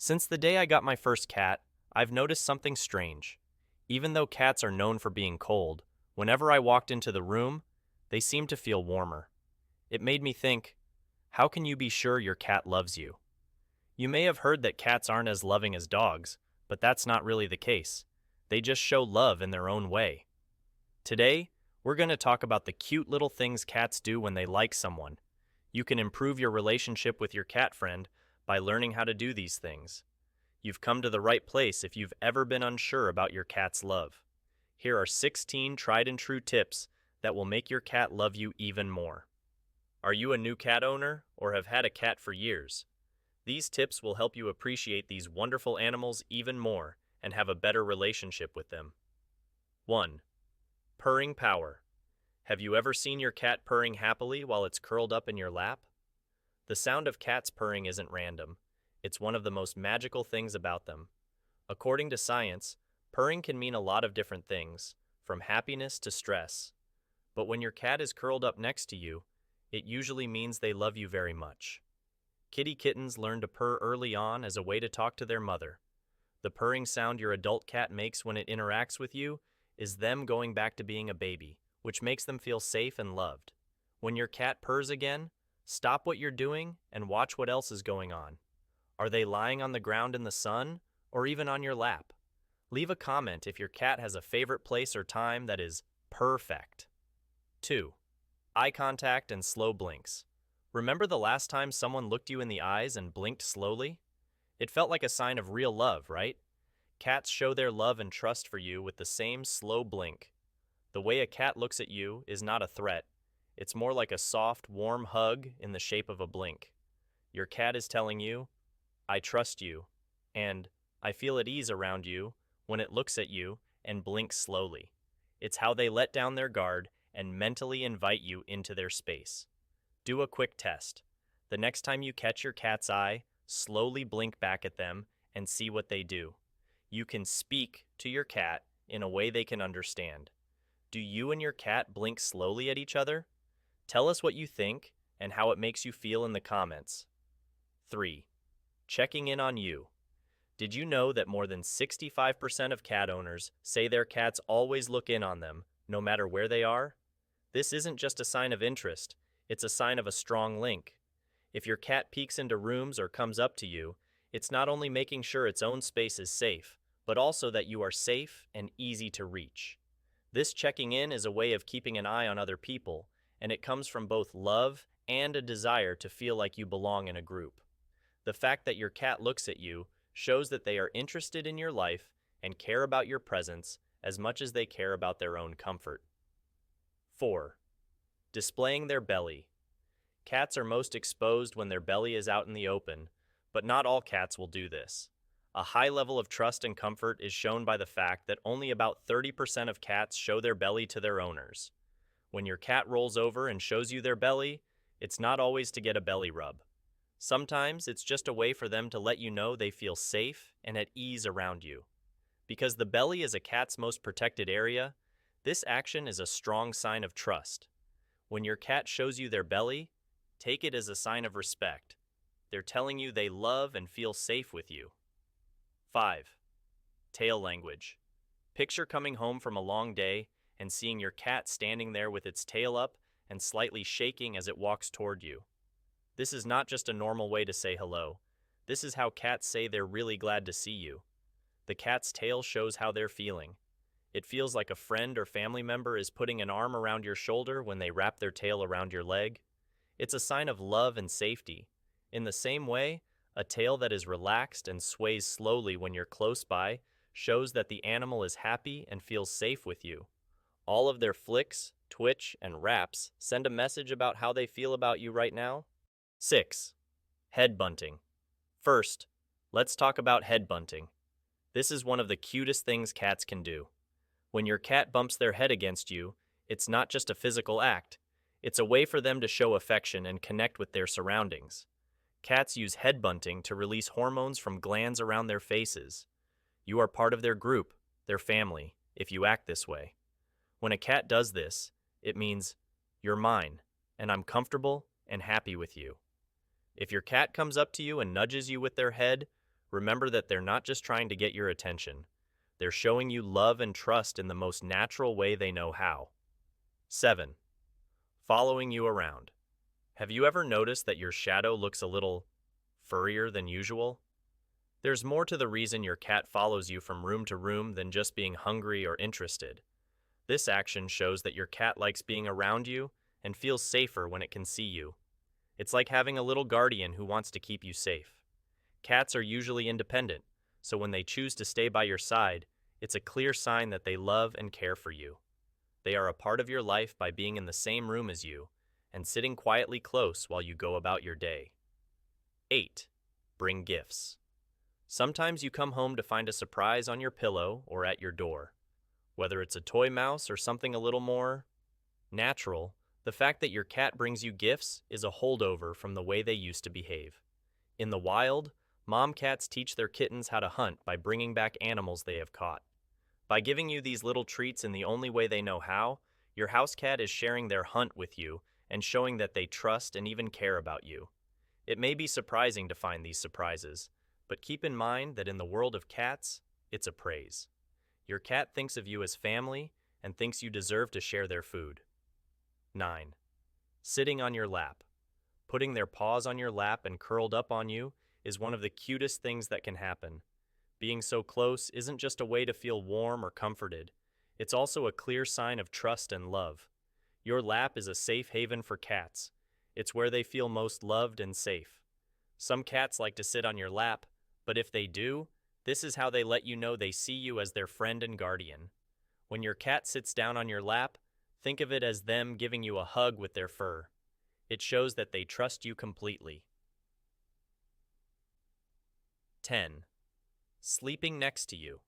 Since the day I got my first cat, I've noticed something strange. Even though cats are known for being cold, whenever I walked into the room, they seemed to feel warmer. It made me think, how can you be sure your cat loves you? You may have heard that cats aren't as loving as dogs, but that's not really the case. They just show love in their own way. Today, we're going to talk about the cute little things cats do when they like someone. You can improve your relationship with your cat friend by learning how to do these things. You've come to the right place if you've ever been unsure about your cat's love. Here are 16 tried and true tips that will make your cat love you even more. Are you a new cat owner or have had a cat for years? These tips will help you appreciate these wonderful animals even more and have a better relationship with them. 1. Purring power. Have you ever seen your cat purring happily while it's curled up in your lap? The sound of cats purring isn't random. It's one of the most magical things about them. According to science, purring can mean a lot of different things, from happiness to stress. But when your cat is curled up next to you, it usually means they love you very much. Kitty kittens learn to purr early on as a way to talk to their mother. The purring sound your adult cat makes when it interacts with you is them going back to being a baby, which makes them feel safe and loved. When your cat purrs again, stop what you're doing and watch what else is going on. Are they lying on the ground in the sun or even on your lap? Leave a comment if your cat has a favorite place or time that is perfect. 2. Eye contact and slow blinks. Remember the last time someone looked you in the eyes and blinked slowly? It felt like a sign of real love, right? Cats show their love and trust for you with the same slow blink. The way a cat looks at you is not a threat. It's more like a soft, warm hug in the shape of a blink. Your cat is telling you, I trust you, and I feel at ease around you when it looks at you and blinks slowly. It's how they let down their guard and mentally invite you into their space. Do a quick test. The next time you catch your cat's eye, slowly blink back at them and see what they do. You can speak to your cat in a way they can understand. Do you and your cat blink slowly at each other? Tell us what you think and how it makes you feel in the comments. 3. Checking in on you. Did you know that more than 65% of cat owners say their cats always look in on them, no matter where they are? This isn't just a sign of interest, it's a sign of a strong link. If your cat peeks into rooms or comes up to you, it's not only making sure its own space is safe, but also that you are safe and easy to reach. This checking in is a way of keeping an eye on other people, and it comes from both love and a desire to feel like you belong in a group. The fact that your cat looks at you shows that they are interested in your life and care about your presence as much as they care about their own comfort. 4. Displaying their belly. Cats are most exposed when their belly is out in the open, but not all cats will do this. A high level of trust and comfort is shown by the fact that only about 30% of cats show their belly to their owners. When your cat rolls over and shows you their belly, it's not always to get a belly rub. Sometimes it's just a way for them to let you know they feel safe and at ease around you. Because the belly is a cat's most protected area, this action is a strong sign of trust. When your cat shows you their belly, take it as a sign of respect. They're telling you they love and feel safe with you. 5. Tail language. Picture coming home from a long day and seeing your cat standing there with its tail up and slightly shaking as it walks toward you. This is not just a normal way to say hello. This is how cats say they're really glad to see you. The cat's tail shows how they're feeling. It feels like a friend or family member is putting an arm around your shoulder when they wrap their tail around your leg. It's a sign of love and safety. In the same way, a tail that is relaxed and sways slowly when you're close by shows that the animal is happy and feels safe with you. All of their flicks, twitch, and wraps send a message about how they feel about you right now. 6. Head bunting. First, let's talk about head bunting. This is one of the cutest things cats can do. When your cat bumps their head against you, it's not just a physical act. It's a way for them to show affection and connect with their surroundings. Cats use head bunting to release hormones from glands around their faces. You are part of their group, their family, if you act this way. When a cat does this, it means, you're mine, and I'm comfortable and happy with you. If your cat comes up to you and nudges you with their head, Remember that they're not just trying to get your attention. They're showing you love and trust in the most natural way they know how. 7. Following you around. Have you ever noticed that your shadow looks a little furrier than usual? There's more to the reason your cat follows you from room to room than just being hungry or interested. This action shows that your cat likes being around you and feels safer when it can see you. It's like having a little guardian who wants to keep you safe. Cats are usually independent, so when they choose to stay by your side, it's a clear sign that they love and care for you. They are a part of your life by being in the same room as you and sitting quietly close while you go about your day. 8. Bring gifts. Sometimes you come home to find a surprise on your pillow or at your door. Whether it's a toy mouse or something a little more natural, the fact that your cat brings you gifts is a holdover from the way they used to behave. In the wild, mom cats teach their kittens how to hunt by bringing back animals they have caught. By giving you these little treats in the only way they know how, your house cat is sharing their hunt with you and showing that they trust and even care about you. It may be surprising to find these surprises, but keep in mind that in the world of cats, it's a praise. Your cat thinks of you as family and thinks you deserve to share their food. 9. Sitting on your lap. Putting their paws on your lap and curled up on you is one of the cutest things that can happen. Being so close isn't just a way to feel warm or comforted. It's also a clear sign of trust and love. Your lap is a safe haven for cats. It's where they feel most loved and safe. Some cats like to sit on your lap, but if they do, this is how they let you know they see you as their friend and guardian. When your cat sits down on your lap, think of it as them giving you a hug with their fur. It shows that they trust you completely. 10. Sleeping next to you.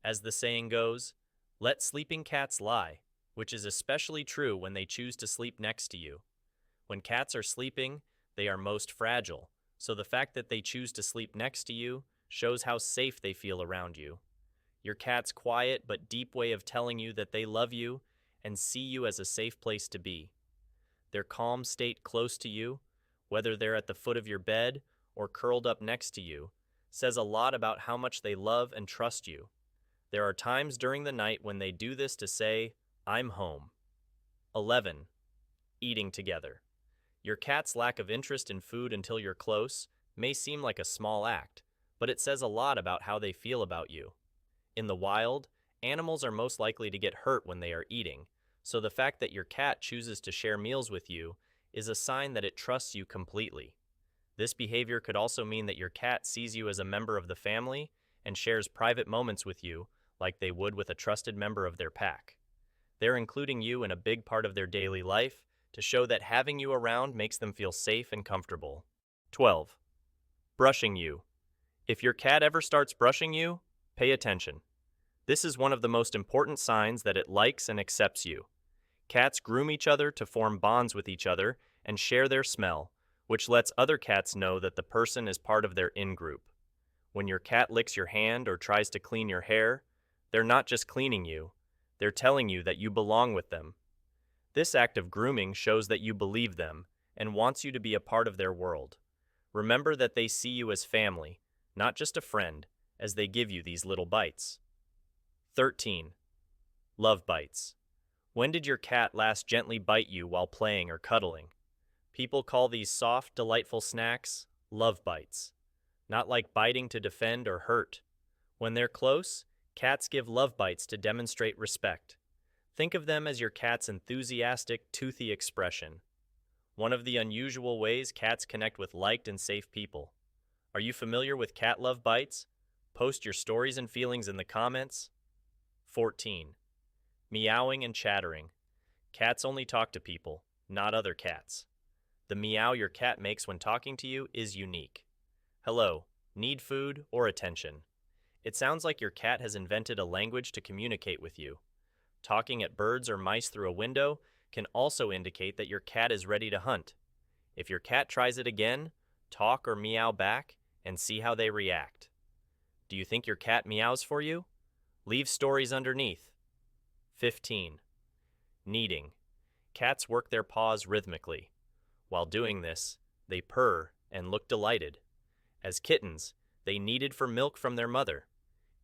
As the saying goes, let sleeping cats lie, which is especially true when they choose to sleep next to you. When cats are sleeping, they are most fragile, so the fact that they choose to sleep next to you shows how safe they feel around you. Your cat's quiet but deep way of telling you that they love you and see you as a safe place to be. Their calm state close to you, whether they're at the foot of your bed or curled up next to you, says a lot about how much they love and trust you. There are times during the night when they do this to say, "I'm home." 11. Eating together. Your cat's lack of interest in food until you're close may seem like a small act, but it says a lot about how they feel about you. In the wild, animals are most likely to get hurt when they are eating, so the fact that your cat chooses to share meals with you is a sign that it trusts you completely. This behavior could also mean that your cat sees you as a member of the family and shares private moments with you like they would with a trusted member of their pack. They're including you in a big part of their daily life to show that having you around makes them feel safe and comfortable. 12. Brushing you. If your cat ever starts brushing you, pay attention. This is one of the most important signs that it likes and accepts you. Cats groom each other to form bonds with each other and share their smell, which lets other cats know that the person is part of their in-group. When your cat licks your hand or tries to clean your hair, they're not just cleaning you, they're telling you that you belong with them. This act of grooming shows that you believe them and wants you to be a part of their world. Remember that they see you as family, not just a friend, as they give you these little bites. 13. Love bites. When did your cat last gently bite you while playing or cuddling? People call these soft, delightful snacks love bites. Not like biting to defend or hurt. When they're close, cats give love bites to demonstrate respect. Think of them as your cat's enthusiastic, toothy expression. One of the unusual ways cats connect with liked and safe people. Are you familiar with cat love bites? Post your stories and feelings in the comments. 14. Meowing and chattering. Cats only talk to people, not other cats. The meow your cat makes when talking to you is unique. Hello, need food or attention? It sounds like your cat has invented a language to communicate with you. Talking at birds or mice through a window can also indicate that your cat is ready to hunt. If your cat tries it again, talk or meow back and see how they react. Do you think your cat meows for you? Leave stories underneath. 15. Kneading. Cats work their paws rhythmically. While doing this, they purr and look delighted. As kittens, they needed for milk from their mother.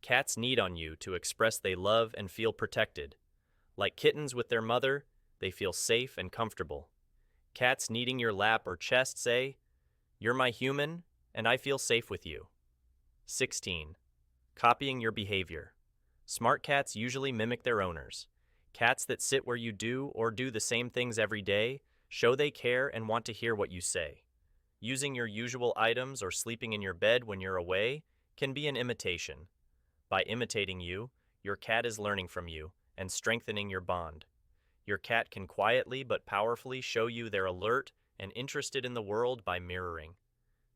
Cats need on you to express they love and feel protected. Like kittens with their mother, they feel safe and comfortable. Cats needing your lap or chest say, "You're my human, and I feel safe with you." 16. Copying your behavior. Smart cats usually mimic their owners. Cats that sit where you do or do the same things every day show they care and want to hear what you say. Using your usual items or sleeping in your bed when you're away can be an imitation. By imitating you, your cat is learning from you and strengthening your bond. Your cat can quietly but powerfully show you they're alert and interested in the world by mirroring.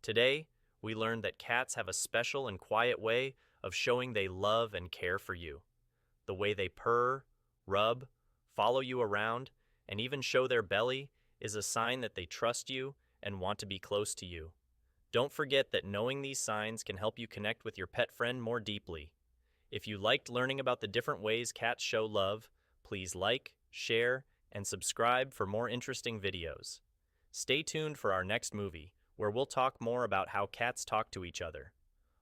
Today, we learned that cats have a special and quiet way of showing they love and care for you. The way they purr, rub, follow you around, and even show their belly is a sign that they trust you and want to be close to you. Don't forget that knowing these signs can help you connect with your pet friend more deeply. If you liked learning about the different ways cats show love, please like, share, and subscribe for more interesting videos. Stay tuned for our next movie, where we'll talk more about how cats talk to each other.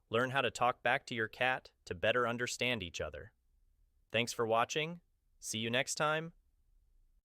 Learn how to talk back to your cat to better understand each other. Thanks for watching. See you next time.